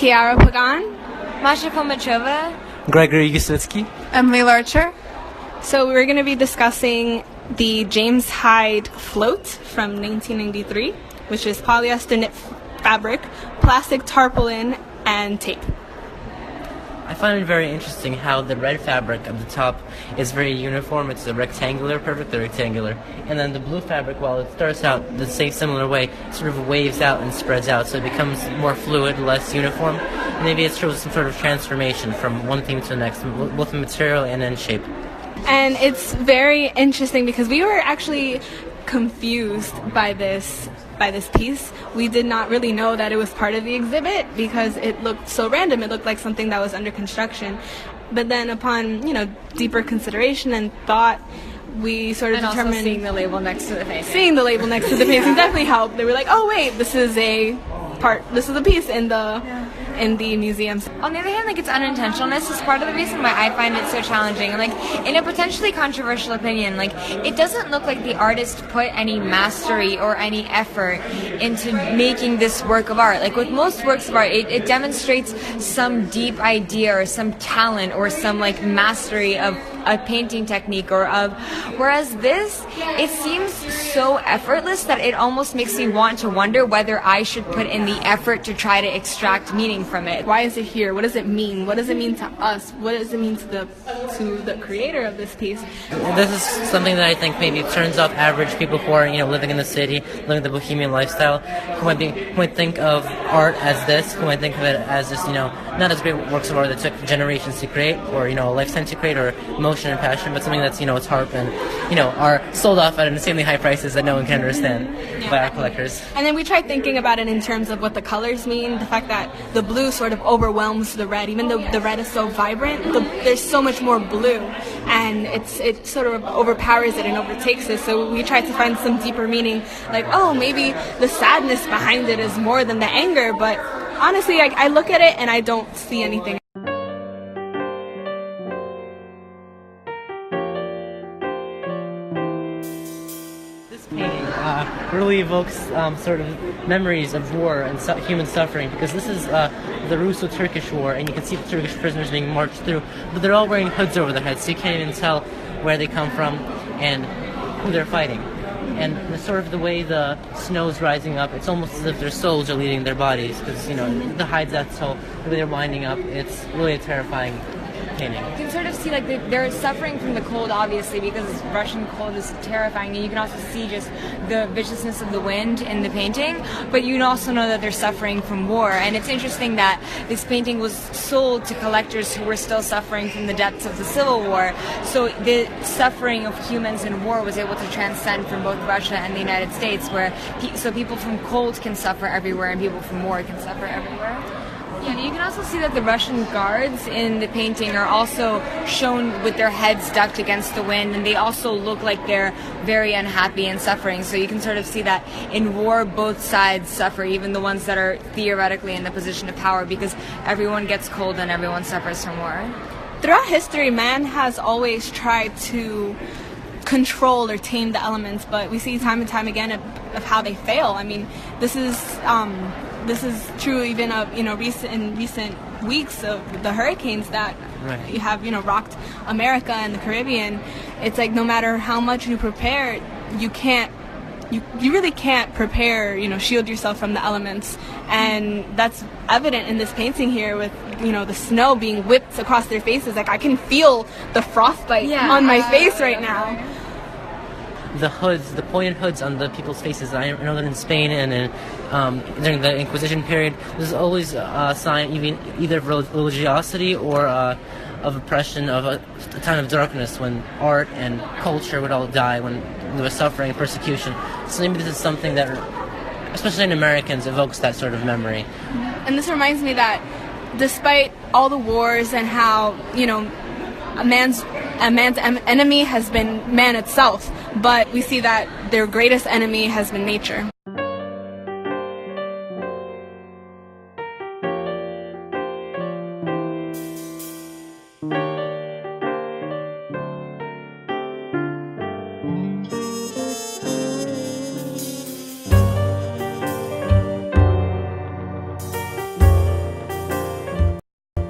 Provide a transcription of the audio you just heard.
Kiara Pagan. Masha Fomitchova. Gregory Yusitsky. Emily Larcher. So we're going to be discussing the James Hyde float from 1993, which is polyester knit fabric, plastic tarpaulin, and tape. I find it very interesting how the red fabric at the top is very uniform. It's a rectangular, perfectly rectangular. And then the blue fabric, while it starts out the same similar way, sort of waves out and spreads out, so it becomes more fluid, less uniform. And maybe it shows some sort of transformation from one theme to the next, both in material and in shape. And it's very interesting because we were actually confused by this piece. We did not really know that it was part of the exhibit because it looked so random. It looked like something that was under construction. But then upon, deeper consideration and thought, we sort of determined... Also seeing the label next to the painting. Seeing the label next to the painting definitely helped. They were like, oh wait, this is a piece in the museum. On the other hand, its unintentionalness is part of the reason why I find it so challenging. And in a potentially controversial opinion, it doesn't look like the artist put any mastery or any effort into making this work of art. With most works of art, it demonstrates some deep idea or some talent or some mastery of a painting technique whereas this, it seems so effortless that it almost makes me want to wonder whether I should put in the effort to try to extract meaning from it. Why is it here? What does it mean? What does it mean to us? What does it mean to the creator of this piece? This is something that I think maybe turns off average people who are living in the city, living the bohemian lifestyle, who might think of art as this, who might think of it as just not as great works of art that took generations to create, or a lifetime to create, or emotion and passion, but something that's it's harp and are sold off at insanely high prices that no one can understand by our collectors. And then we tried thinking about it in terms of what the colors mean, the fact that the blue sort of overwhelms the red. Even though the red is so vibrant, there's so much more blue, and it sort of overpowers it and overtakes it. So we tried to find some deeper meaning, maybe the sadness behind it is more than the anger, but honestly, I look at it and I don't see anything. Really evokes sort of memories of war and human suffering, because this is the Russo-Turkish war, and you can see the Turkish prisoners being marched through, but they're all wearing hoods over their heads, so you can't even tell where they come from and who they're fighting. And sort of the way the snow is rising up, it's almost as if their souls are leaving their bodies, because the hides that so the way they're winding up, it's really a terrifying painting. You can sort of see they're suffering from the cold, obviously, because Russian cold is terrifying, and you can also see just the viciousness of the wind in the painting, but you can also know that they're suffering from war. And it's interesting that this painting was sold to collectors who were still suffering from the depths of the Civil War, so the suffering of humans in war was able to transcend from both Russia and the United States, so people from cold can suffer everywhere and people from war can suffer everywhere. Yeah, and you can also see that the Russian guards in the painting are also shown with their heads ducked against the wind, and they also look like they're very unhappy and suffering. So you can sort of see that in war, both sides suffer, even the ones that are theoretically in the position of power, because everyone gets cold and everyone suffers from war. Throughout history, man has always tried to control or tame the elements, but we see time and time again of how they fail. I mean, this is true even of recent weeks of the hurricanes that you have rocked America and the Caribbean. It's no matter how much you prepare, you really can't prepare, shield yourself from the elements, and that's evident in this painting here with the snow being whipped across their faces. I can feel the frostbite on my face right now. The hoods, the pointed hoods on the people's faces. I know that in Spain and during the Inquisition period, there's always a sign either of religiosity or of oppression, of a time of darkness when art and culture would all die, when there was suffering and persecution. So maybe this is something that, especially in Americans, evokes that sort of memory. And this reminds me that despite all the wars and how, a man's enemy has been man itself, but we see that their greatest enemy has been nature.